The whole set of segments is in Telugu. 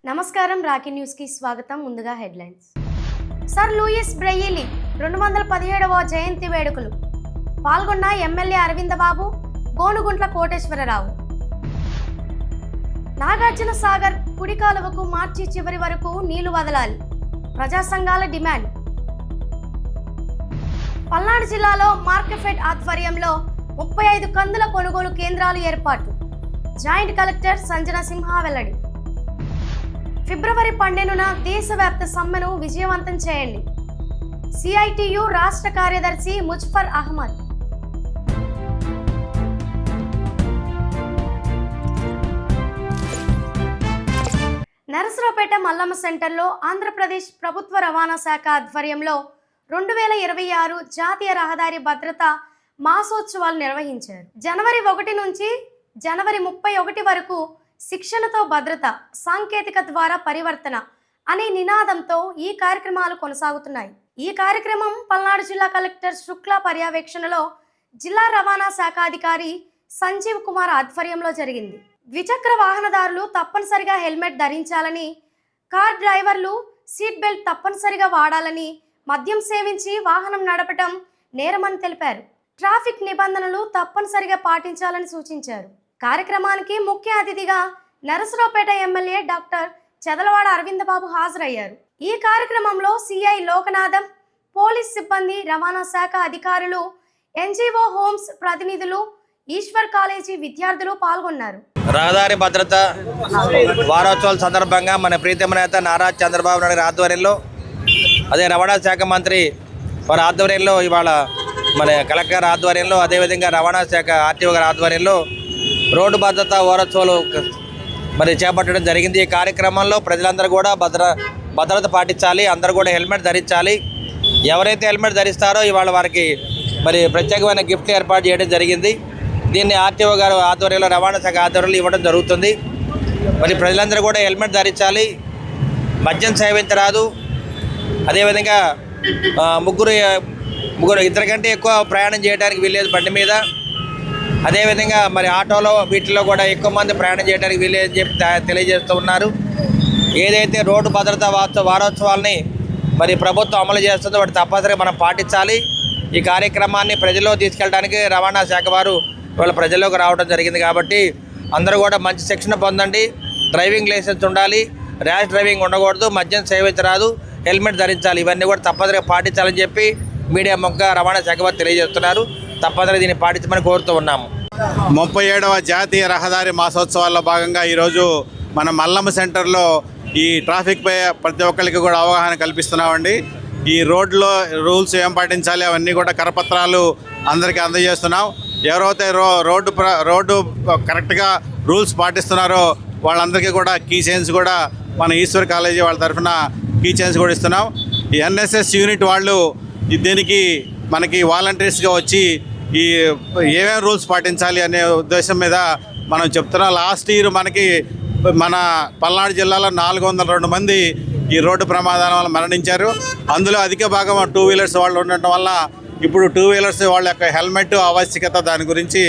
నమస్కారం రాకీ న్యూస్ కి స్వాగతం. ముందుగా హెడ్లైన్స్. సర్ లూయిస్ బ్రెయిలీ 217వ జయంతి వేడుకలు పాల్గొన్న ఎమ్మెల్యే అరవింద బాబు, గోనుగుంట్ల కోటేశ్వరరావు. నాగార్జున సాగర్ కుడి కాలువకు మార్చి చివరి వరకు నీళ్లు వదలాలి, ప్రజా సంఘాల డిమాండ్. పల్నాడు జిల్లాలో మార్కెఫెడ్ ఆధ్వర్యంలో 35 కందుల కొనుగోలు కేంద్రాలు ఏర్పాటు, జాయింట్ కలెక్టర్ సంజన సింహ వెల్లడి. ఫిబ్రవరి 12న దేశవ్యాప్త సమ్మెను విజయవంతం చేయండి, సిఐటియు రాష్ట్ర కార్యదర్శి ముజఫర్ అహ్మద్. నరసరావుపేట మల్లమ్మ సెంటర్లో ఆంధ్రప్రదేశ్ ప్రభుత్వ రవాణా శాఖ ఆధ్వర్యంలో 2026 జాతీయ రహదారి భద్రత మాసోత్సవాలు నిర్వహించారు. జనవరి 1 నుంచి జనవరి 31 వరకు శిక్షణతో భద్రత, సాంకేతిక ద్వారా పరివర్తన అనే నినాదంతో ఈ కార్యక్రమాలు కొనసాగుతున్నాయి. ఈ కార్యక్రమం పల్నాడు జిల్లా కలెక్టర్ శుక్లా పర్యవేక్షణలో జిల్లా రవాణా శాఖ అధికారి సంజీవ్ కుమార్ ఆధ్వర్యంలో జరిగింది. ద్విచక్ర వాహనదారులు తప్పనిసరిగా హెల్మెట్ ధరించాలని, కార్ డ్రైవర్లు సీట్ బెల్ట్ తప్పనిసరిగా వాడాలని, మద్యం సేవించి వాహనం నడపటం నేరమని తెలిపారు. ట్రాఫిక్ నిబంధనలు తప్పనిసరిగా పాటించాలని సూచించారు. కార్యక్రమానికి ముఖ్య అతిథిగా నరసరావుపేట ఎమ్మెల్యే డాక్టర్ చెదలవాడ అరవింద బాబు హాజరయ్యారు. ఈ కార్యక్రమంలో సిఐ లోకనాథం, పోలీస్ సిబ్బంది, రవాణా శాఖ అధికారులు, ఎన్జిఓ హోమ్స్ ప్రతినిధులు, ఈశ్వర్ కాలేజీ విద్యార్థులు పాల్గొన్నారు. రహదారి భద్రత వారోత్సవాల సందర్భంగా మన ప్రీతమ నేత నారా చంద్రబాబు నాయుడు ఆధ్వర్యంలో, అదే రవాణా శాఖ మంత్రి వారి ఆధ్వర్యంలో, ఇవాళ మన కలెక్టర్ ఆధ్వర్యంలో, అదేవిధంగా రవాణా శాఖ ఆర్టీఓ గారి ఆధ్వర్యంలో రోడ్డు భద్రత వారోత్సవాలు మరి చేపట్టడం జరిగింది. ఈ కార్యక్రమంలో ప్రజలందరూ కూడా భద్రత పాటించాలి, అందరూ కూడా హెల్మెట్ ధరించాలి. ఎవరైతే హెల్మెట్ ధరిస్తారో ఇవాళ వారికి మరి ప్రత్యేకమైన గిఫ్ట్ ఏర్పాటు చేయడం జరిగింది. దీన్ని ఆర్టీఓ గారు ఆధ్వర్యంలో, రవాణా శాఖ ఆధ్వర్యంలో ఇవ్వడం జరుగుతుంది. మరి ప్రజలందరూ కూడా హెల్మెట్ ధరించాలి, మద్యం సేవించరాదు. అదేవిధంగా ముగ్గురు ఇద్దరి కంటే ఎక్కువ ప్రయాణం చేయడానికి వీల్లేదు బండి మీద. అదేవిధంగా మరి ఆటోలో వీటిలో కూడా ఎక్కువ మంది ప్రయాణం చేయడానికి వీల్లేదని చెప్పి తెలియజేస్తూ ఉన్నారు. ఏదైతే రోడ్డు భద్రతా వారోత్సవాల్ని మరి ప్రభుత్వం అమలు చేస్తుందో వాటి తప్పనిసరిగా మనం పాటించాలి. ఈ కార్యక్రమాన్ని ప్రజల్లో తీసుకెళ్ళడానికి రవాణా శాఖ వారు ఇవాళ ప్రజల్లోకి రావడం జరిగింది. కాబట్టి అందరూ కూడా మంచి శిక్షణ పొందండి, డ్రైవింగ్ లైసెన్స్ ఉండాలి, ర్యాష్ డ్రైవింగ్ ఉండకూడదు, మద్యం సేవించరాదు, హెల్మెట్ ధరించాలి. ఇవన్నీ కూడా తప్పనిసరిగా పాటించాలని చెప్పి మీడియా ముఖంగా రవాణా శాఖ వారు తెలియజేస్తున్నారు. తప్పనిసరిగా దీన్ని పాటించమని కోరుతూ ఉన్నాము. 37వ జాతీయ రహదారి మాసోత్సవాల్లో భాగంగా ఈరోజు మన మల్లమ్మ సెంటర్లో ఈ ట్రాఫిక్పై ప్రతి ఒక్కరికి కూడా అవగాహన కల్పిస్తున్నామండి. ఈ రోడ్లో రూల్స్ ఏం పాటించాలి అవన్నీ కూడా కరపత్రాలు అందరికీ అందజేస్తున్నాం. ఎవరైతే రోడ్డు కరెక్ట్గా రూల్స్ పాటిస్తున్నారో వాళ్ళందరికీ కూడా కీ చైన్స్ కూడా మన ఈశ్వర్ కాలేజీ వాళ్ళ తరఫున కీ చైన్స్ కూడా ఇస్తున్నాం. ఈ ఎన్ఎస్ఎస్ యూనిట్ వాళ్ళు దీనికి మనకి వాలంటీర్స్గా వచ్చి ఈ ఏమేమి రూల్స్ పాటించాలి అనే ఉద్దేశం మీద మనం చెప్తున్నాం. లాస్ట్ ఇయర్ మనకి మన పల్నాడు జిల్లాలో 402 మంది ఈ రోడ్డు ప్రమాదాల వల్ల మరణించారు. అందులో అధిక భాగం 2 వీలర్స్ వాళ్ళు ఉండటం వల్ల ఇప్పుడు 2 వీలర్స్ వాళ్ళ యొక్క హెల్మెట్ ఆవశ్యకత దాని గురించి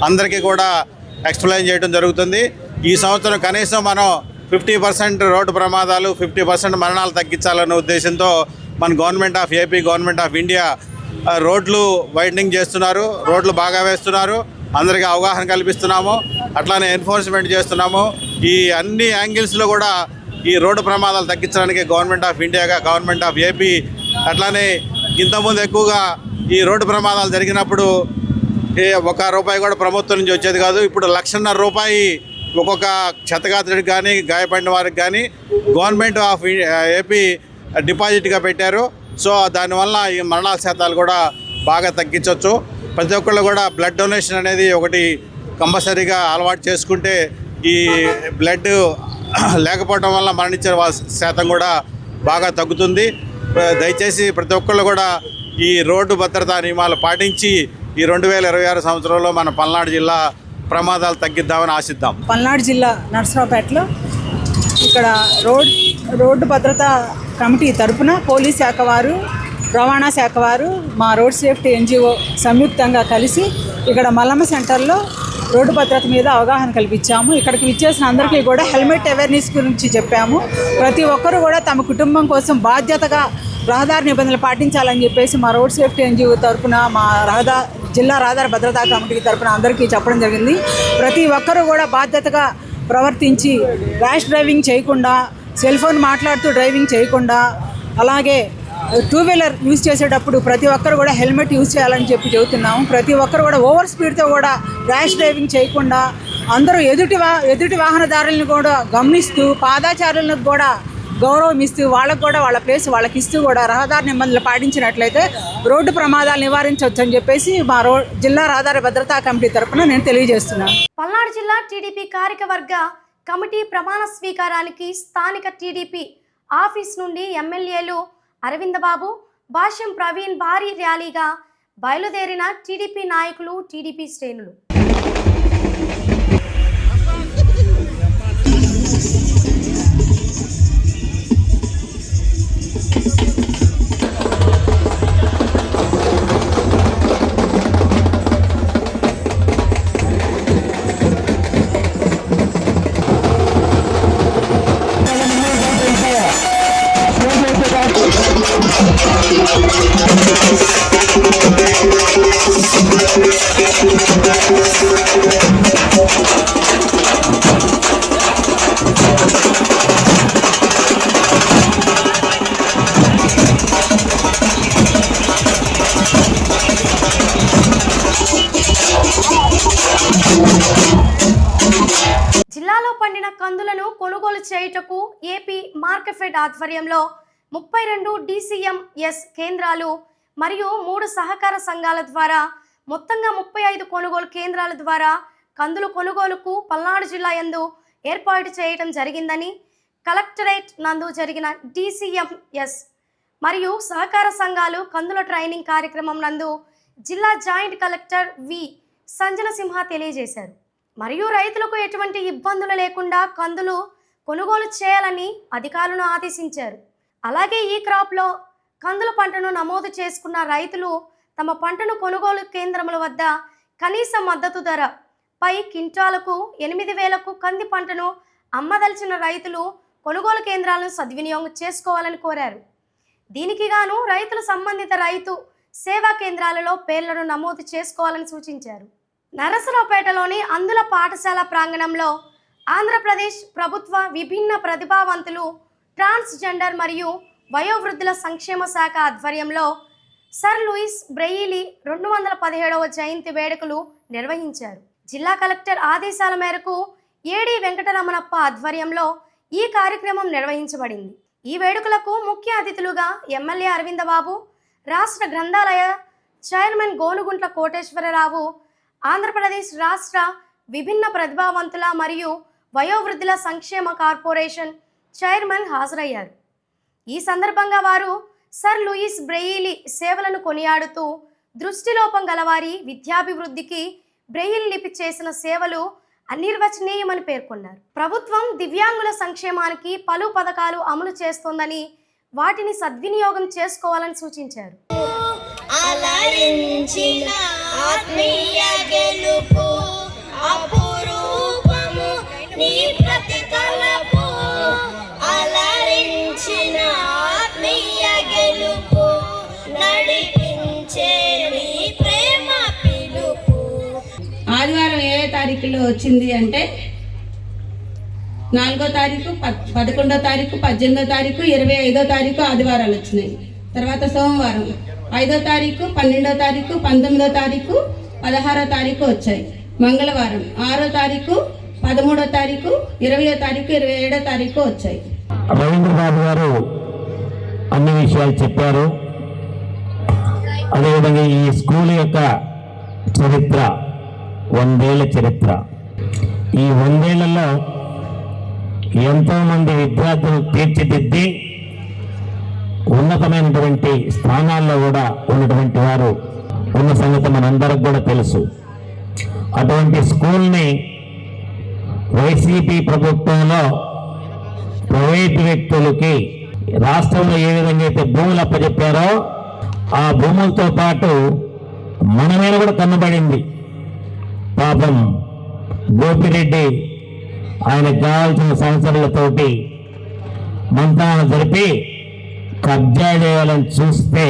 అందరికీ కూడా ఎక్స్ప్లెయిన్ చేయడం జరుగుతుంది. ఈ సంవత్సరం కనీసం మనం 50% రోడ్డు ప్రమాదాలు, 50% మరణాలు తగ్గించాలనే ఉద్దేశంతో మన government of AP, government of India రోడ్లు వైడనింగ్ చేస్తున్నారు, రోడ్లు బాగా వేస్తున్నారు, అందరికీ అవగాహన కల్పిస్తున్నాము, అట్లానే ఎన్ఫోర్స్మెంట్ చేస్తున్నాము. ఈ అన్ని యాంగిల్స్లో కూడా ఈ రోడ్డు ప్రమాదాలు తగ్గించడానికి గవర్నమెంట్ ఆఫ్ ఇండియాగా, గవర్నమెంట్ ఆఫ్ ఏపీ అట్లానే ఇంతకుముందు ఎక్కువగా ఈ రోడ్డు ప్రమాదాలు జరిగినప్పుడు ₹1 కూడా ప్రభుత్వం నుంచి వచ్చేది కాదు. ఇప్పుడు ₹1,50,000 ఒక్కొక్క క్షతగాత్రుడికి కానీ, గాయపడిన వారికి కానీ గవర్నమెంట్ ఆఫ్ ఏపీ డిపాజిట్గా పెట్టారు. సో దానివల్ల ఈ మరణాల శాతాలు కూడా బాగా తగ్గించవచ్చు. ప్రతి ఒక్కళ్ళు కూడా బ్లడ్ డొనేషన్ అనేది ఒకటి కంపల్సరీగా అలవాటు చేసుకుంటే ఈ బ్లడ్ లేకపోవడం వల్ల మరణించే శాతం కూడా బాగా తగ్గుతుంది. దయచేసి ప్రతి ఒక్కళ్ళు కూడా ఈ రోడ్డు భద్రతా నియమాలు పాటించి ఈ 2026 సంవత్సరంలో మన పల్నాడు జిల్లా ప్రమాదాలు తగ్గిద్దామని ఆశిద్దాం. పల్నాడు జిల్లా నరసరావుపేటలో ఇక్కడ రోడ్డు భద్రతా కమిటీ తరపున పోలీస్ శాఖ వారు, రవాణా శాఖ వారు, మా రోడ్ సేఫ్టీ ఎన్జిఓ సంయుక్తంగా కలిసి ఇక్కడ మల్లమ్మ సెంటర్లో రోడ్డు భద్రత మీద అవగాహన కల్పించాము. ఇక్కడికి విచ్చేసిన అందరికీ కూడా హెల్మెట్ అవేర్నెస్ గురించి చెప్పాము. ప్రతి ఒక్కరూ కూడా తమ కుటుంబం కోసం బాధ్యతగా రహదారి నిబంధనలు పాటించాలని చెప్పేసి మా రోడ్ సేఫ్టీ ఎన్జిఓ తరఫున మా జిల్లా రహదారి భద్రతా కమిటీ తరఫున అందరికీ చెప్పడం జరిగింది. ప్రతి ఒక్కరూ కూడా బాధ్యతగా ప్రవర్తించి ర్యాష్ డ్రైవింగ్ చేయకుండా, సెల్ ఫోన్ మాట్లాడుతూ డ్రైవింగ్ చేయకుండా, అలాగే టూ వీలర్ యూజ్ చేసేటప్పుడు ప్రతి ఒక్కరు కూడా హెల్మెట్ యూజ్ చేయాలని చెబుతున్నాము. ప్రతి ఒక్కరు కూడా ఓవర్ స్పీడ్తో కూడా ర్యాష్ డ్రైవింగ్ చేయకుండా అందరూ ఎదుటి వాహనదారులను కూడా గమనిస్తూ, పాదాచారులకు కూడా గౌరవం ఇస్తూ, వాళ్ళకు కూడా వాళ్ళ ప్లేస్ వాళ్ళకి ఇస్తూ కూడా రహదారి నిబంధనలు పాటించినట్లయితే రోడ్డు ప్రమాదాలు నివారించవచ్చు అని చెప్పేసి మా జిల్లా రహదారి భద్రతా కమిటీ తరఫున నేను తెలియజేస్తున్నాను. పల్నాడు జిల్లా టీడీపీ కార్యవర్గ కమిటీ ప్రమాణ స్వీకారానికి స్థానిక టీడీపీ ఆఫీస్ నుండి ఎమ్మెల్యేలు అరవింద్ బాబు, భాష్యం ప్రవీణ్ భారీ ర్యాలీగా బయలుదేరిన టీడీపీ నాయకులు, టీడీపీ శ్రేణులు. జిల్లాలో పండిన కందులను కొనుగోలు చేయుటకు ఏపీ మార్కెఫెడ్ ఆధ్వర్యంలో 32 DCMS కేంద్రాలు మరియు 3 సహకార సంఘాల ద్వారా మొత్తంగా 35 కొనుగోలు కేంద్రాల ద్వారా కందుల కొనుగోలుకు పల్నాడు జిల్లా యందు ఏర్పాటు చేయడం జరిగిందని కలెక్టరేట్ నందు జరిగిన DCMS మరియు సహకార సంఘాలు కందుల ట్రైనింగ్ కార్యక్రమం నందు జిల్లా జాయింట్ కలెక్టర్ వి సంజన సింహ తెలియజేశారు. మరియు రైతులకు ఎటువంటి ఇబ్బందులు లేకుండా కందులు కొనుగోలు చేయాలని అధికారులను ఆదేశించారు. అలాగే ఈ క్రాప్లో కందుల పంటను నమోదు చేసుకున్న రైతులు తమ పంటను కొనుగోలు కేంద్రముల వద్ద కనీస మద్దతు ధర పై క్వింటాలకు 8,000కు కంది పంటను అమ్మదలిచిన రైతులు కొనుగోలు కేంద్రాలను సద్వినియోగం చేసుకోవాలని కోరారు. దీనికి గాను రైతులు సంబంధిత రైతు సేవా కేంద్రాలలో పేర్లను నమోదు చేసుకోవాలని సూచించారు. నరసరావుపేటలోని అందుల పాఠశాల ప్రాంగణంలో ఆంధ్రప్రదేశ్ ప్రభుత్వ విభిన్న ప్రతిభావంతులు, ట్రాన్స్జెండర్ మరియు వయోవృద్ధుల సంక్షేమ శాఖ ఆధ్వర్యంలో సర్ లూయిస్ బ్రెయిలీ 217వ జయంతి వేడుకలు నిర్వహించారు. జిల్లా కలెక్టర్ ఆదేశాల మేరకు ఏడి వెంకటరమణప్ప ఆధ్వర్యంలో ఈ కార్యక్రమం నిర్వహించబడింది. ఈ వేడుకలకు ముఖ్య అతిథులుగా ఎమ్మెల్యే అరవింద్ బాబు, రాష్ట్ర గ్రంథాలయ చైర్మన్ గోనుగుంట్ల కోటేశ్వరరావు, ఆంధ్రప్రదేశ్ రాష్ట్ర విభిన్న ప్రతిభావంతుల మరియు వయోవృద్ధుల సంక్షేమ కార్పొరేషన్ చైర్మన్ హాజరయ్యారు. ఈ సందర్భంగా వారు సర్ లూయిస్ బ్రెయిలీ సేవలను కొనియాడుతూ దృష్టిలోపం గలవారి విద్యాభివృద్ధికి బ్రెయిల్ లిపి చేసిన సేవలు అనిర్వచనీయమని పేర్కొన్నారు. ప్రభుత్వం దివ్యాంగుల సంక్షేమానికి పలు పథకాలు అమలు చేస్తోందని, వాటిని సద్వినియోగం చేసుకోవాలని సూచించారు. అలరించిన ఆత్మీయ గెలుపు అపురూపము నీ ప్రతికలపు, అలరించిన ఆత్మీయ గెలుపు నడిపించే నీ ప్రేమ పిలుపు. ఆదివారం ఏ తారీఖులో వచ్చింది అంటే 4వ తారీఖు, 11వ తారీఖు, 18వ తారీఖు, 25వ తారీఖు ఆదివారాలు వచ్చినాయి. తర్వాత సోమవారం 5వ తారీఖు, 12వ తారీఖు, 19వ తారీఖు, 16వ తారీఖు వచ్చాయి. మంగళవారం 6వ తారీఖు, 13వ తారీఖు, 20వ తారీఖు, 27వ తారీఖు వచ్చాయి. రవీంద్ర బాబు గారు అన్ని విషయాలు చెప్పారు. అదేవిధంగా ఈ స్కూల్ యొక్క చరిత్ర 100 ఏళ్ల చరిత్ర. ఈ 100 ఏళ్లలో ఎంతోమంది విద్యార్థులు తీర్చిదిద్ది ఉన్నతమైనటువంటి స్థానాల్లో కూడా ఉన్నటువంటి వారు ఉన్న సంగతి మనందరికి కూడా తెలుసు. అటువంటి స్కూల్ని వైసీపీ ప్రభుత్వంలో ప్రైవేటు వ్యక్తులకి రాష్ట్రంలో ఏ విధంగా అయితే భూములు అప్పచెప్పారో ఆ భూములతో పాటు మన మీద కూడా కన్నబడింది. పాపం గోపిరెడ్డి ఆయనకు కావాల్సిన సంవత్సరాలతోటి మంత్రాలు జరిపి కబ్జా చేయాలని చూస్తే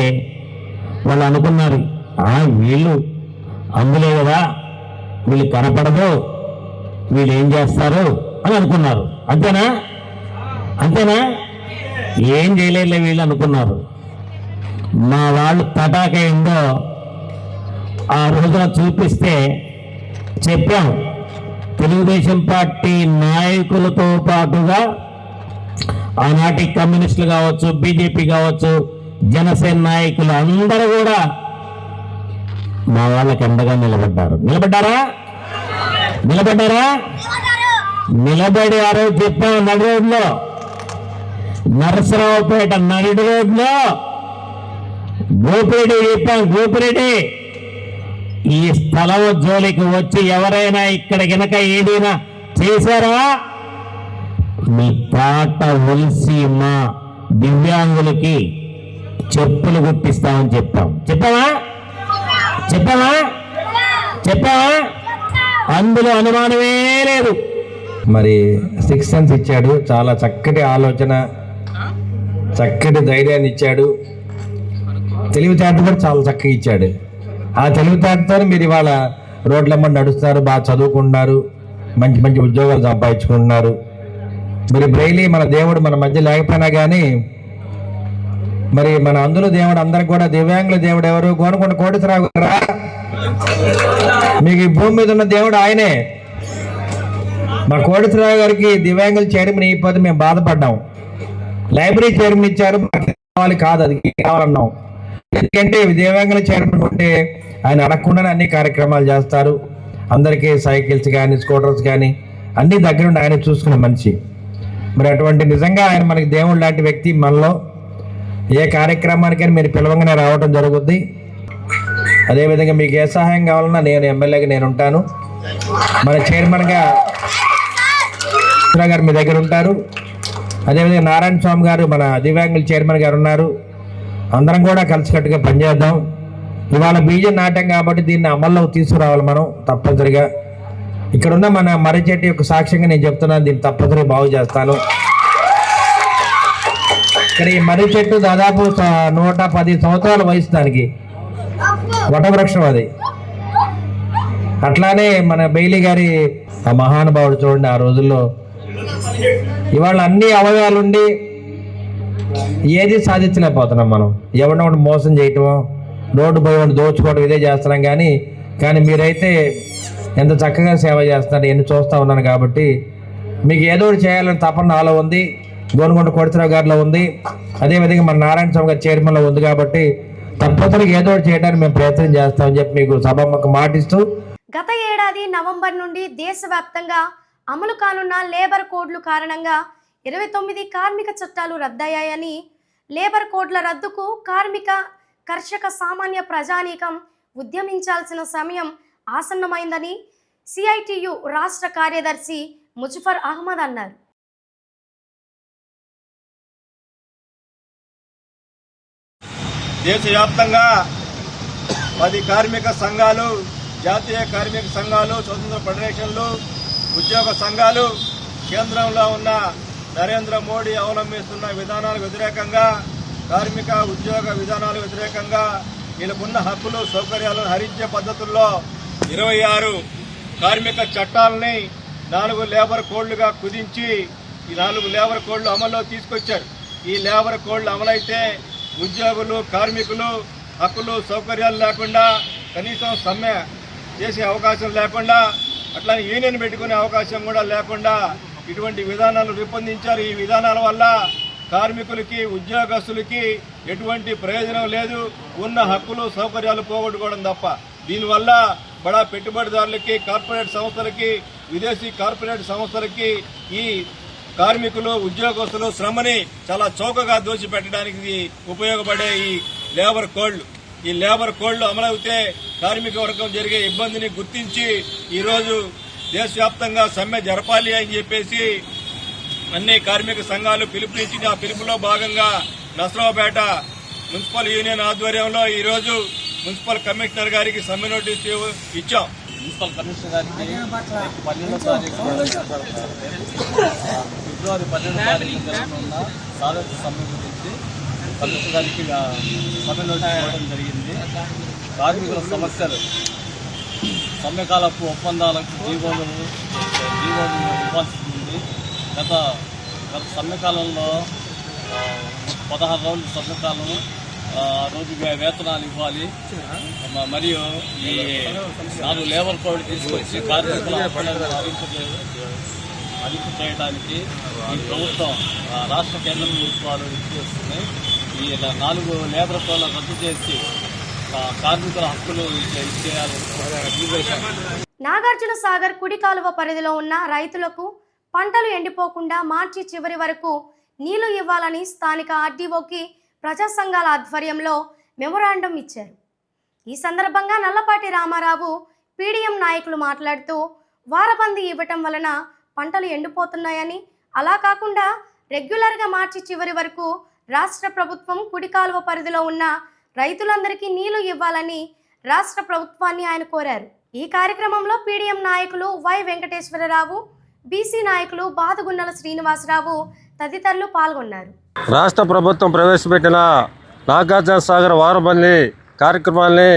వాళ్ళు అనుకున్నారు, వీళ్ళు అందులే కదా, వీళ్ళు కనపడదు, వీళ్ళు ఏం చేస్తారు అని అనుకున్నారు. అంతేనా? ఏం చేయలేదులే వీళ్ళు అనుకున్నారు. మా వాళ్ళు తటాక ఏందో ఆ రోజున చూపిస్తే చెప్పాం. తెలుగుదేశం పార్టీ నాయకులతో పాటుగా ఆనాటి కమ్యూనిస్టులు కావచ్చు, బీజేపీ కావచ్చు, జనసేన నాయకులు అందరూ కూడా మా వాళ్ళకి అండగా నిలబడ్డారా? నిలబడి ఆ రోజు చెప్పాం. నడి రోడ్లో, నరసరావుపేట నడి రోడ్లో గోపిరెడ్డి చెప్పాం, గోపిరెడ్డి ఈ స్థలం జోలికి వచ్చి ఎవరైనా ఇక్కడ గనక ఏదైనా చేశారా మీ తాట ఒలిసి మా దివ్యాంగులకి చెప్పులు గుర్తిస్తామని చెప్పామా? అందులో అనుమానమే లేదు. మరి 6 సెన్స్ ఇచ్చాడు, చాలా చక్కటి ఆలోచన, చక్కటి ధైర్యాన్ని ఇచ్చాడు, తెలివితేట కూడా చాలా చక్కగా ఇచ్చాడు. ఆ తెలివితేటతో మీరు ఇవాళ రోడ్లమ్మడి నడుస్తున్నారు, బాగా చదువుకుంటున్నారు, మంచి మంచి ఉద్యోగాలు సంపాదించుకుంటున్నారు. మరి బ్రెయిలీ మన దేవుడు మన మధ్య లేకపోయినా కానీ మరి మన అందులో దేవుడు అందరికి కూడా దివ్యాంగుల దేవుడు ఎవరు? గోనకొండ కోటేశ్వరరావు గారా? మీకు ఈ భూమి మీద ఉన్న దేవుడు ఆయనే. మా కోటేశ్వరరావు గారికి దివ్యాంగుల చైర్మన్ ఇవ్వకపోతే మేము బాధపడ్డాం. లైబ్రరీ చైర్మన్ ఇచ్చారు, కావాలి కాదు, అది కావాలన్నాం. ఎందుకంటే దివ్యాంగుల చైర్మన్ ఉంటే ఆయన అడగకుండానే అన్ని కార్యక్రమాలు చేస్తారు. అందరికీ సైకిల్స్ కానీ స్కూటర్స్ కానీ అన్ని దగ్గరుండి ఆయన చూసుకునే మనిషి. మరి అటువంటి నిజంగా ఆయన మనకి దేవుడు లాంటి వ్యక్తి. మనలో ఏ కార్యక్రమానికైనా మీరు పిలవంగానే రావడం జరుగుద్ది. అదేవిధంగా మీకు ఏ సహాయం కావాలన్నా నేను ఎమ్మెల్యేగా నేను ఉంటాను. మన చైర్మన్గా గారు మీ దగ్గర ఉంటారు. అదేవిధంగా నారాయణ స్వామి గారు మన దివ్యాంగుల చైర్మన్ గారు ఉన్నారు. అందరం కూడా కలిసికట్టుగా పనిచేద్దాం. ఇవాళ బీజం నాటం కాబట్టి దీన్ని అమల్లోకి తీసుకురావాలి మనం తప్పనిసరిగా. ఇక్కడున్న మన మర్రి చెట్టు యొక్క సాక్ష్యంగా నేను చెప్తున్నాను, దీన్ని తప్పనిసరిగా బాగు చేస్తాను. ఇక్కడ ఈ మర్రి చెట్టు దాదాపు 110 సంవత్సరాల వయసు, దానికి వటవృక్షం అది. అట్లానే మన బెయిలీ గారి ఆ మహానుభావుడు చూడండి, ఆ రోజుల్లో ఇవాళ అన్ని అవయవాలుండి ఏది సాధించలేకపోతున్నాం మనం. ఎవరినో ఒకటి మోసం చేయటం, రోడ్డు పోయి దోచుకోవడం ఇదే చేస్తున్నాం. కానీ మీరైతే ఎంత చక్కగా సేవ చేస్తున్నారు, ఎన్ని చూస్తూ ఉన్నాను. కాబట్టి మీకు ఏదో ఒకటి చేయాలని తపన నాలో ఉంది, గోనకొండ కోటేశ్వరరావు గారిలో ఉంది, అదేవిధంగా మన నారాయణ స్వామి గారి చైర్మన్లో ఉంది. కాబట్టి తప్పనిసరిగా ఏదో ఒకటి చేయడానికి మేము ప్రయత్నం చేస్తామని చెప్పి మీకు సభకు మాటిస్తూ, గత ఏడాది నవంబర్ నుండి దేశవ్యాప్తంగా అమలు కానున్న లేబర్ కోడ్లు కారణంగా 29 కార్మిక చట్టాలు రద్దయ్యాయని, లేబర్ కోడ్ల రద్దుకు కార్మిక కర్షక సామాన్య ప్రజానీకం ఉద్యమించాల్సిన సమయం ఆసన్నమైందని సిఐటియు రాష్ట్ర కార్యదర్శి ముజఫర్ అహ్మద్ అన్నారు. దేశవ్యాప్తంగా 10 కార్మిక సంఘాలు, జాతీయ కార్మిక సంఘాలు, స్వతంత్ర ఫెడరేషన్లు, ఉద్యోగ సంఘాలు కేంద్రంలో ఉన్న నరేంద్ర మోడీ అవలంబిస్తున్న విధానాలకు వ్యతిరేకంగా, కార్మిక ఉద్యోగ విధానాలకు వ్యతిరేకంగా, వీళ్ళకున్న హక్కులు సౌకర్యాలను హరించే పద్ధతుల్లో 26 కార్మిక చట్టాలని 4 లేబర్ కోడ్లుగా కుదించి ఈ 4 లేబర్ కోడ్లు అమల్లో తీసుకొచ్చారు. ఈ లేబర్ కోడ్లు అమలైతే ఉద్యోగులు, కార్మికులు హక్కులు సౌకర్యాలు లేకుండా, కనీసం సమ్మె చేసే అవకాశం లేకుండా, అట్లానే యూనియన్ పెట్టుకునే అవకాశం కూడా లేకుండా ఇటువంటి విధానాలు రూపొందించారు. ఈ విధానాల వల్ల కార్మికులకి, ఉద్యోగస్తులకి ఎటువంటి ప్రయోజనం లేదు. ఉన్న హక్కులు సౌకర్యాలు పోగొట్టుకోవడం తప్ప. దీనివల్ల బడా పెట్టుబడిదారులకి, కార్పొరేట్ సంస్థలకి, విదేశీ కార్పొరేట్ సంస్థలకి ఈ కార్మికులు, ఉద్యోగస్తులు శ్రమని చాలా చౌకగా దోచిపెట్టడానికి ఉపయోగపడే ఈ లేబర్ కోడ్లు అమలవుతే కార్మిక వర్గం జరిగే ఇబ్బందిని గుర్తించి ఈరోజు దేశవ్యాప్తంగా సమ్మె జరపాలి అని చెప్పేసి అన్ని కార్మిక సంఘాలు పిలుపునిచ్చింది. ఆ పిలుపులో భాగంగా నసరావుపేట మున్సిపల్ యూనియన్ ఆధ్వర్యంలో ఈరోజు మున్సిపల్ కమిషనర్ గారికి సమ్మె నోటీసు ఇచ్చాం. మున్సిపల్ కమిషనర్ గారికి 12వ తారీఖు ఫిబ్రవరి 12వ తారీఖు జరగనున్న సాధారణ సమ్మె గురించి కమిషనర్ గారికి సమ్మె నోటీస్ ఇవ్వడం జరిగింది. కార్మికుల సమస్యలు, సమ్మెకాలపు ఒప్పందాలకు జీవోలు ఇవ్వాల్సి ఉంది. గత సమ్మెకాలంలో 16 రోజులు సమ్మెకాలం, రోజు వేతనాలు ఇవ్వాలి, మరియు ఈ 4 లేబర్ కోడ్ తీసుకొచ్చి కార్మికుల హక్కులను అదుపు చేయడానికి ఈ ప్రభుత్వం రాష్ట్ర కేంద్ర ప్రభుత్వాలు ఇస్తున్నాయి. ఈ 4 లేబర్ కోడ్లను రద్దు చేసి కార్మికుల హక్కులు ఇచ్చేయాలి. నాగార్జున సాగర్ కుడి కాలువ పరిధిలో ఉన్న రైతులకు పంటలు ఎండిపోకుండా మార్చి చివరి వరకు నీళ్లు ఇవ్వాలని స్థానిక ఆర్డీఓకి ప్రజా సంఘాల ఆధ్వర్యంలో మెమొరాండం ఇచ్చారు. ఈ సందర్భంగా నల్లపాటి రామారావు పీడీఎం నాయకులు మాట్లాడుతూ వారబందీ ఇవ్వటం వలన పంటలు ఎండిపోతున్నాయని, అలా కాకుండా రెగ్యులర్గా మార్చి చివరి వరకు రాష్ట్ర ప్రభుత్వం కుడి కాలువ పరిధిలో ఉన్న రైతులందరికీ నీళ్లు ఇవ్వాలని రాష్ట్ర ప్రభుత్వాన్ని ఆయన కోరారు. ఈ కార్యక్రమంలో పీడీఎం నాయకులు వై వెంకటేశ్వరరావు, బీసీ నాయకులు బాదుగున్నల శ్రీనివాసరావు తదితరులు పాల్గొన్నారు. రాష్ట్ర ప్రభుత్వం ప్రవేశపెట్టిన నాగార్జున సాగర్ వారబందీ కార్యక్రమాన్ని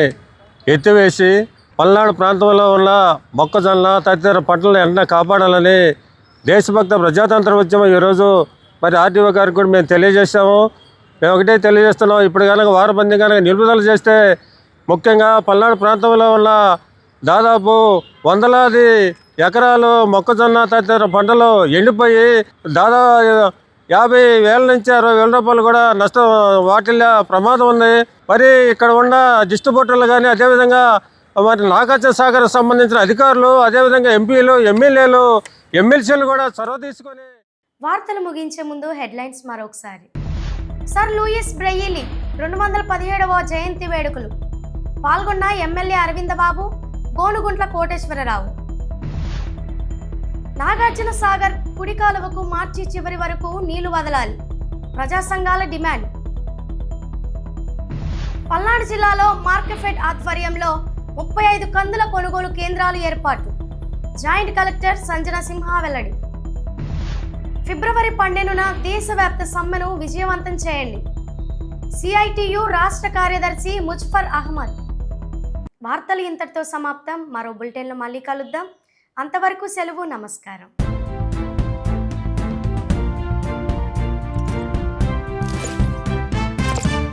ఎత్తివేసి పల్నాడు ప్రాంతంలో ఉన్న మొక్కజొన్న తదితర పంటలను ఎండ కాపాడాలని దేశభక్త ప్రజాతంత్ర ఉద్యమం ఈరోజు మరి ఆర్డీఓ గారికి కూడా మేము తెలియజేసాము. మేము ఒకటే తెలియజేస్తున్నాం, ఇప్పుడు కనుక వారబందీ కనుక నిలుపుదల చేస్తే ముఖ్యంగా పల్నాడు ప్రాంతంలో ఉన్న దాదాపు వందలాది ఎకరాలు మొక్కజొన్న తదితర పంటలు ఎండిపోయి దాదాపు 50,000 నుంచి 60,000 రూపాయలు కూడా నష్టం వాటిల్ల ప్రమాదం ఉంది. మరి ఇక్కడ ఉన్న డిస్ట్రిబ్యూటర్లు కానీ, అదేవిధంగా మరి నాగార్జున సాగర్ సంబంధించిన అధికారులు, అదేవిధంగా ఎంపీలు, ఎమ్మెల్యేలు, ఎమ్మెల్సీలు కూడా చొరవ తీసుకొని. వార్తలు ముగించే ముందు హెడ్లైన్స్ మరొకసారి. సర్ లూయిస్ బ్రెయిలీ 217వ జయంతి వేడుకలు. పాల్గొన్న ఎమ్మెల్యే అరవిందబాబు, గోనుగుంట్ల కోటేశ్వరరావు. నాగార్జున సాగర్ కుడి కాలువకు మార్చి చివరి వరకు నీళ్లు వదలాలి, ప్రజా సంఘాల డిమాండ్. పల్నాడు జిల్లాలో మార్కెఫెడ్ ఆధ్వర్యంలో 35 కందుల కొనుగోలు కేంద్రాలు ఏర్పాటు. జాయింట్ కలెక్టర్ సంజన సింహ వెల్లడి. ఫిబ్రవరి 12న దేశవ్యాప్త సమ్మెను విజయవంతం చేయండి. సిఐటియు రాష్ట్ర కార్యదర్శి ముజఫర్ అహ్మద్. వార్తలు ఇంతటితో సమాప్తం. మరో బులెటిన్లో మళ్ళీ కలుద్దాం. అంతవరకు సెలవు. నమస్కారం.